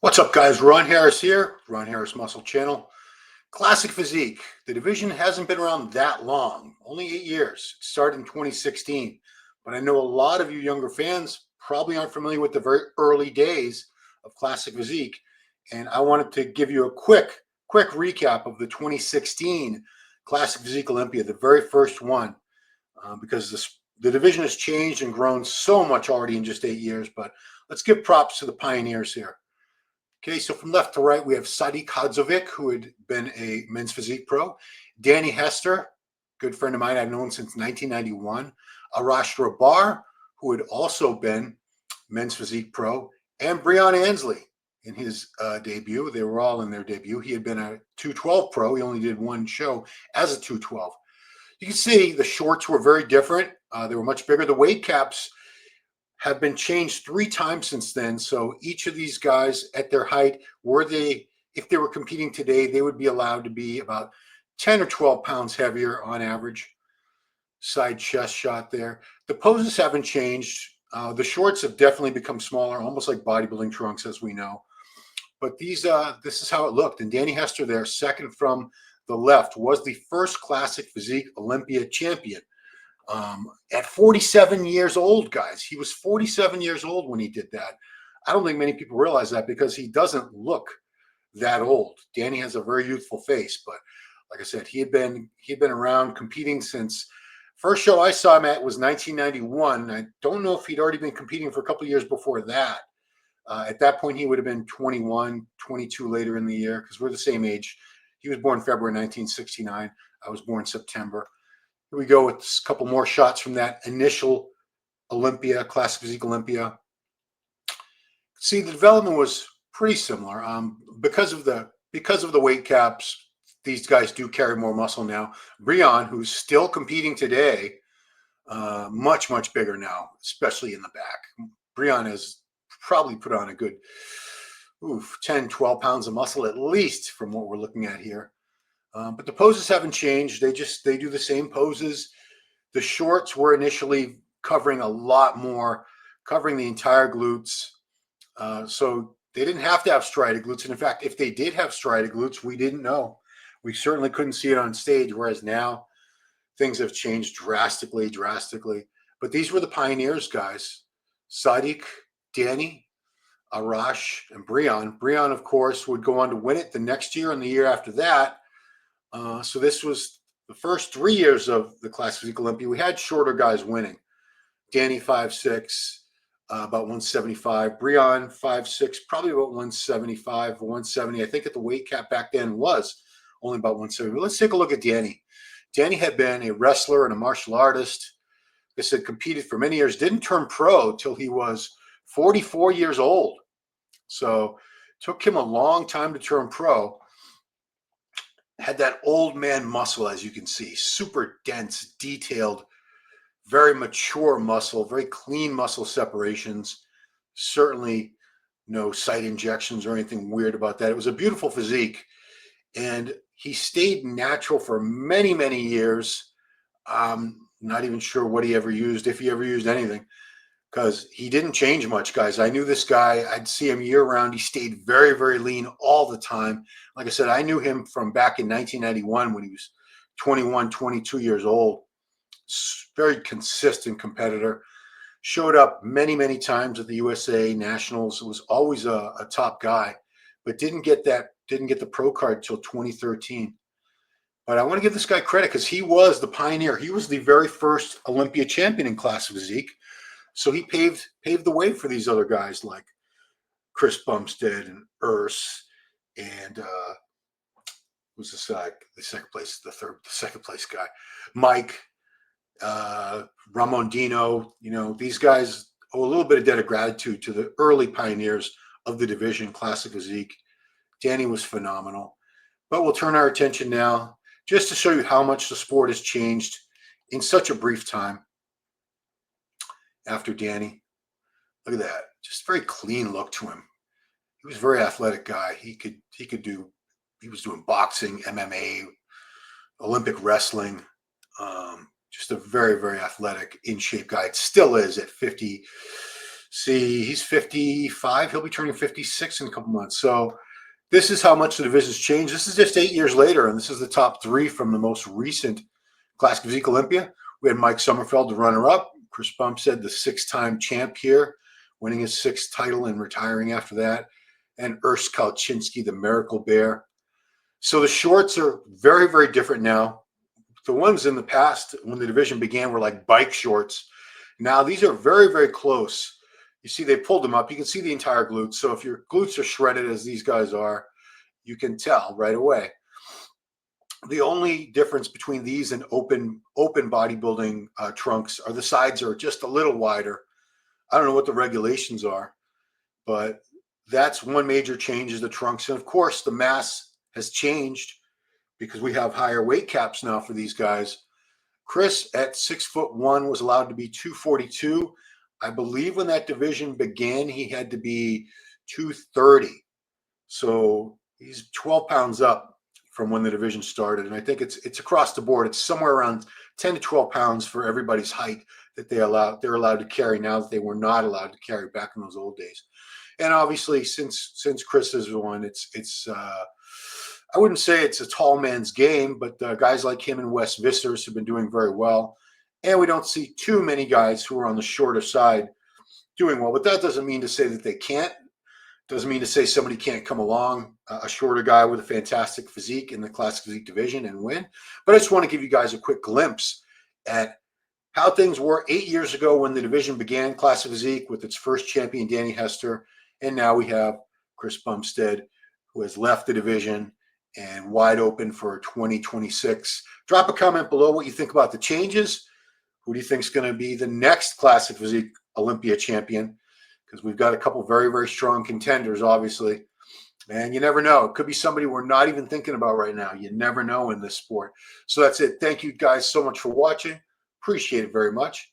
What's up, guys? Ron Harris here, Ron Harris Muscle Channel. Classic Physique. The division hasn't been around that long, only 8 years. It started in 2016. But I know a lot of you younger fans probably aren't familiar with the very early days of Classic Physique. And I wanted to give you a quick recap of the 2016 Classic Physique Olympia, the very first one, because the division has changed and grown so much already in just 8 years. But let's give props to the pioneers here. Okay, so from left to right, we have Sadiq Hadzovic, who had been a men's physique pro. Danny Hester, good friend of mine, I've known since 1991. Arash Rabar, who had also been men's physique pro. And Breon Ansley in his debut. They were all in their debut. He had been a 212 pro. He only did one show as a 212. You can see the shorts were very different. They were much bigger. The weight caps have been changed 3 times since then. So each of these guys at their height, if they were competing today, they would be allowed to be about 10 or 12 pounds heavier on average. Side chest shot there. The poses haven't changed. The shorts have definitely become smaller, almost like bodybuilding trunks, as we know. But this is how it looked. And Danny Hester there, second from the left, was the first Classic Physique Olympia champion. At 47 years old, guys. He was 47 years old when he did that. I don't think many people realize that because he doesn't look that old. Danny has a very youthful face, but like I said, he had been around competing since first show I saw him at was 1991. I don't know if he'd already been competing for a couple of years before that. At that point, he would have been 21, 22 later in the year because we're the same age. He was born February 1969. I was born September. Here we go with a couple more shots from that initial Olympia, Classic Physique Olympia. See, the development was pretty similar. Because of the weight caps, these guys do carry more muscle now. Breon, who's still competing today, much bigger now, especially in the back. Breon has probably put on a good 10, 12 pounds of muscle at least from what we're looking at here. But the poses haven't changed. They do the same poses. The shorts were initially covering a lot more, covering the entire glutes. So they didn't have to have striated glutes. And in fact, if they did have striated glutes, we didn't know. We certainly couldn't see it on stage, whereas now things have changed drastically. But these were the pioneers, guys. Sadiq, Danny, Arash, and Breon. Breon, of course, would go on to win it the next year and the year after that. So this was the first 3 years of the Classic Physique Olympia. We had shorter guys winning. Danny 5'6", about 175. Breon 5'6", probably about 175 or 170. I think at the weight cap back then was only about 170. But let's take a look at Danny. Danny had been a wrestler and a martial artist. Like I said, competed for many years. Didn't turn pro till he was 44 years old. So it took him a long time to turn pro. Had that old man muscle, as you can see, super dense, detailed, very mature muscle, very clean muscle separations. Certainly no site injections or anything weird about that. It was a beautiful physique. And he stayed natural for many years. Not even sure what he ever used, if he ever used anything, because he didn't change much, guys. I knew this guy. I'd see him year round. He stayed very lean all the time. Like I said, I knew him from back in 1991 when he was 21, 22 years old. Very consistent competitor. Showed up many times at the USA Nationals. Was always a top guy, but didn't get the pro card till 2013. But I want to give this guy credit because he was the pioneer. He was the very first Olympia champion in Classic Physique. So he paved the way for these other guys like Chris Bumstead and Urs and who's the second place guy, Mike, Ramondino. You know, these guys owe a little bit of debt of gratitude to the early pioneers of the division, Classic Physique. Danny was phenomenal. But we'll turn our attention now just to show you how much the sport has changed in such a brief time. After Danny, look at that, just very clean look to him. He was a very athletic guy. He was doing boxing, MMA, Olympic wrestling. Just a very athletic, in shape guy. It still is at 50, See, he's 55. He'll be turning 56 in a couple months. So this is how much the division's changed. This is just 8 years later, and this is the top three from the most recent Classic Physique Olympia. We had Mike Sommerfeld, the runner-up. Chris Bumstead, the six-time champ here, winning his sixth title and retiring after that. And Urs Kalczynski, the Miracle Bear. So the shorts are very, very different now. The ones in the past, when the division began, were like bike shorts. Now these are very, very close. You see, they pulled them up. You can see the entire glutes. So if your glutes are shredded, as these guys are, you can tell right away. The only difference between these and open bodybuilding trunks are the sides are just a little wider. I don't know what the regulations are, but that's one major change is the trunks. And of course, the mass has changed because we have higher weight caps now for these guys. Chris at 6'1" was allowed to be 242. I believe when that division began, he had to be 230. So he's 12 pounds up from when the division started. And I think it's across the board. It's somewhere around 10 to 12 pounds for everybody's height that they're allowed to carry now that they were not allowed to carry back in those old days. And obviously, since Chris is one, it's I wouldn't say it's a tall man's game, but guys like him and Wes Visters have been doing very well. And we don't see too many guys who are on the shorter side doing well. But that doesn't mean to say that they can't. Doesn't mean to say somebody can't come along, a shorter guy with a fantastic physique in the Classic Physique division and win. But I just want to give you guys a quick glimpse at how things were 8 years ago when the division began, Classic Physique, with its first champion, Danny Hester. And now we have Chris Bumstead, who has left the division and wide open for 2026. Drop a comment below what you think about the changes. Who do you think is going to be the next Classic Physique Olympia champion? Because we've got a couple very, very strong contenders, obviously. And you never know. It could be somebody we're not even thinking about right now. You never know in this sport. So that's it. Thank you guys so much for watching. Appreciate it very much.